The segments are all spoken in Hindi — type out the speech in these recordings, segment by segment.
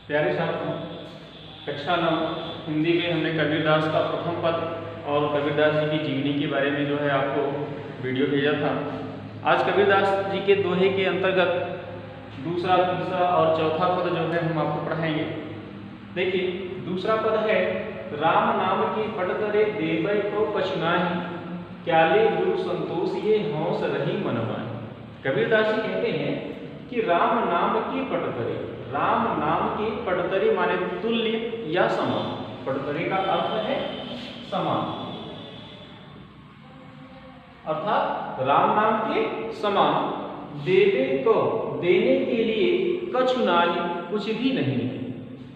प्यारे छात्रों, कक्षा 9 हिंदी में हमने कबीरदास का प्रथम पद और कबीरदास जी की जीवनी के बारे में जो है आपको वीडियो भेजा था। आज कबीरदास जी के दोहे के अंतर्गत दूसरा, तीसरा और चौथा पद जो है हम आपको पढ़ाएंगे। देखिए, दूसरा पद है, राम नाम की पट तरे देवै को पछुनाहि, क्याले गुरु संतोष ये हौस रही मन माहि। कबीरदास जी कहते हैं कि राम नाम की पटतरे, राम नाम की पटतरे माने तुल्य या समान। पटतरे का अर्थ है समान, अर्थात राम नाम के समान, देवे को देने के लिए कछु नाही, कुछ भी नहीं है।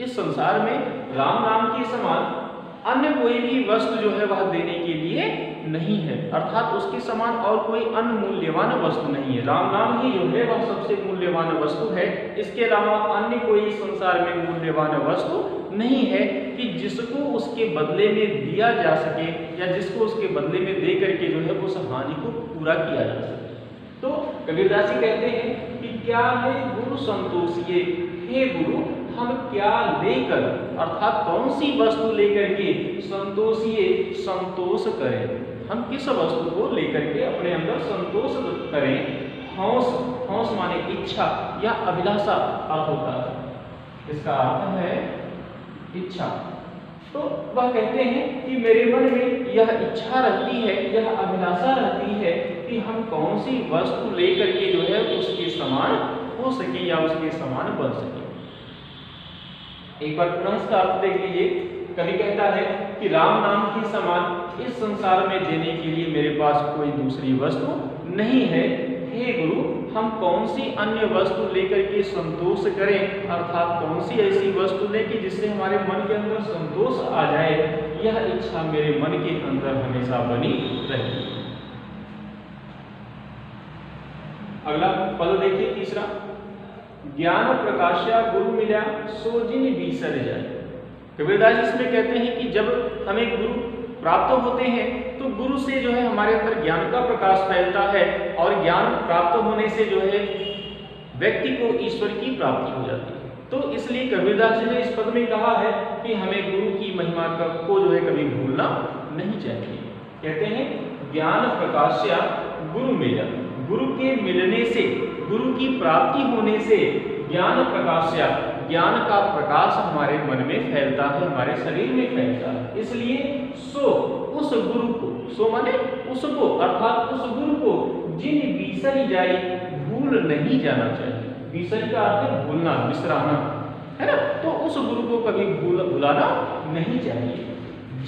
इस संसार में राम नाम के समान अन्य कोई भी वस्तु जो है वह देने के लिए नहीं है, अर्थात उसके समान और कोई अन्य मूल्यवान वस्तु नहीं है। राम नाम ही जो है वह सबसे मूल्यवान वस्तु है। इसके अलावा अन्य कोई संसार में मूल्यवान वस्तु नहीं है कि जिसको उसके बदले में दिया जा सके या जिसको उसके बदले में दे करके जो है उस हानि को पूरा किया जा सके। तो कबीरदास जी कहते हैं कि क्या ले गुरु संतोषिए, हे गुरु हम क्या लेकर, अर्थात कौन सी वस्तु लेकर के संतोषिए, संतोष करें। हम किस वस्तु को लेकर के अपने अंदर संतोष करें। हौस, हौस माने इच्छा या अभिलाषा अर्थ होता है, इसका अर्थ है इच्छा। तो वह कहते हैं कि मेरे मन में यह इच्छा रहती है, यह अभिलाषा रहती है कि हम कौन सी वस्तु लेकर के जो है उसके समान हो सके या उसके समान बन सके। एक बार पुनः इसका अर्थ देख लीजिए। कवि कहता है कि राम नाम के समान इस संसार में देने के लिए मेरे पास कोई दूसरी वस्तु नहीं है। हे गुरु हम कौन सी अन्य वस्तु लेकर के संतोष करें, अर्थात कौन सी ऐसी वस्तु लें कि जिससे हमारे मन के अंदर संतोष आ जाए। यह इच्छा मेरे मन के अंदर हमेशा बनी रहे। अगला पद देखिए, तीसरा, ज्ञान प्रकाश्या गुरु मिला सो जिन बीसर जाए। कबीरदास इसमें कहते हैं कि जब हमें गुरु प्राप्त होते हैं तो गुरु से जो है हमारे अंदर ज्ञान का प्रकाश फैलता है और ज्ञान प्राप्त होने से जो है व्यक्ति को ईश्वर की प्राप्ति हो जाती है। तो इसलिए कबीरदास जी ने इस पद में कहा है कि हमें गुरु की महिमा को जो है कभी भूलना नहीं चाहिए। कहते हैं ज्ञान प्रकाश्या गुरु मिला, गुरु के मिलने से, गुरु की प्राप्ति होने से ज्ञान प्रकाश्या, ज्ञान का प्रकाश हमारे मन में फैलता है, हमारे शरीर में फैलता है। इसलिए सो, उस गुरु को, सो माने उसको, अर्थात उस गुरु को जिन बिसर जाए, भूल नहीं जाना चाहिए। बिसर का अर्थ है भूलना, बिसराना, है ना। तो उस गुरु को कभी भुलाना नहीं चाहिए।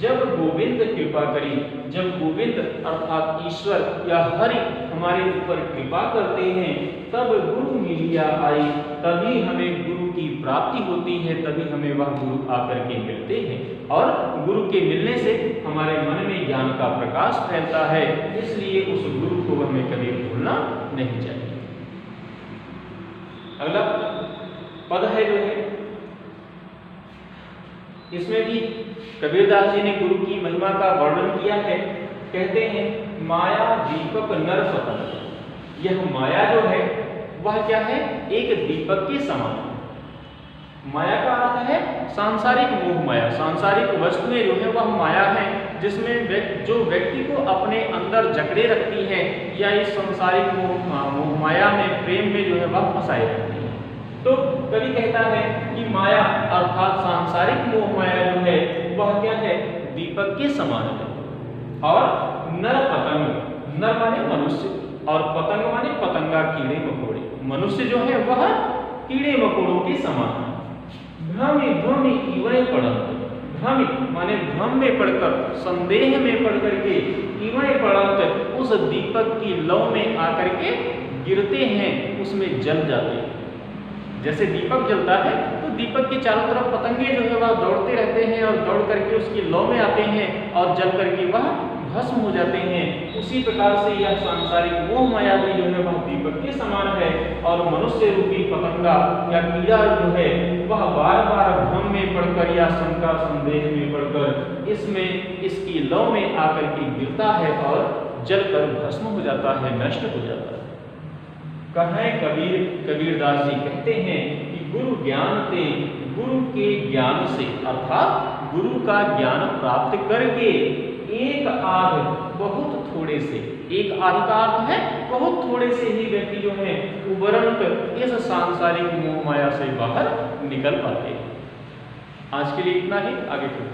जब गोविंद कृपा करी, जब गोविंद अर्थात ईश्वर या हरि हमारे ऊपर कृपा करते हैं तब गुरु मिलिया आई, तभी हमें गुरु की प्राप्ति होती है, तभी हमें वह गुरु आकर के मिलते हैं और गुरु के मिलने से हमारे मन में ज्ञान का प्रकाश फैलता है। इसलिए उस गुरु को हमें कभी भूलना नहीं चाहिए। अगला पद है जो है, इसमें भी कबीरदास जी ने गुरु की महिमा का वर्णन किया है। कहते हैं माया दीपक नर पतंग। यह माया जो है वह क्या है, एक दीपक के समान है। माया का अर्थ है सांसारिक मोह माया, सांसारिक वस्तुएं जो है वह माया है जिसमें जो व्यक्ति को अपने अंदर जकड़े रखती है या इस सांसारिक मोह माया में, प्रेम में जो है वह फंसाए रहती है। तो कवि कहता है कि माया अर्थात सांसारिक मोह माया जो है वह क्या है, दीपक के समान है। और नर पतंग, नर माने मनुष्य और पतंग माने पतंगा, कीड़े मकोड़े। मनुष्य जो है वह कीड़े मकोड़ों के समान है। भ्रमि भ्रमि इवै पड़त, भ्रमि माने भ्रम में पड़कर, संदेह में पड़ करके, इवै पड़त उस दीपक की लौ में आकर के गिरते हैं, उसमें जल जाते हैं। जैसे दीपक जलता है तो दीपक के चारों तरफ पतंगे जो है वह दौड़ते रहते हैं और दौड़ करके उसकी लौ में आते हैं और जल करके वह भस्म हो जाते हैं। उसी प्रकार से यह सांसारिक मोह माया भी जो है वह दीपक के समान है और मनुष्य रूपी पतंगा या कीड़ा जो है वह बार बार भ्रम में पड़कर या शंका संदेह में पड़कर इसमें, इसकी लौ में आकर के गिरता है और जलकर भस्म हो जाता है, नष्ट हो जाता है। कहें कबीरदास जी कहते हैं कि गुरु ज्ञान ते, गुरु के ज्ञान से, अर्थात गुरु का ज्ञान प्राप्त करके एक आध बहुत थोड़े से, एक आध का अर्थ है बहुत थोड़े से ही व्यक्ति जो है उपरंत इस सांसारिक मोह माया से बाहर निकल पाते हैं। आज के लिए इतना ही, आगे फिर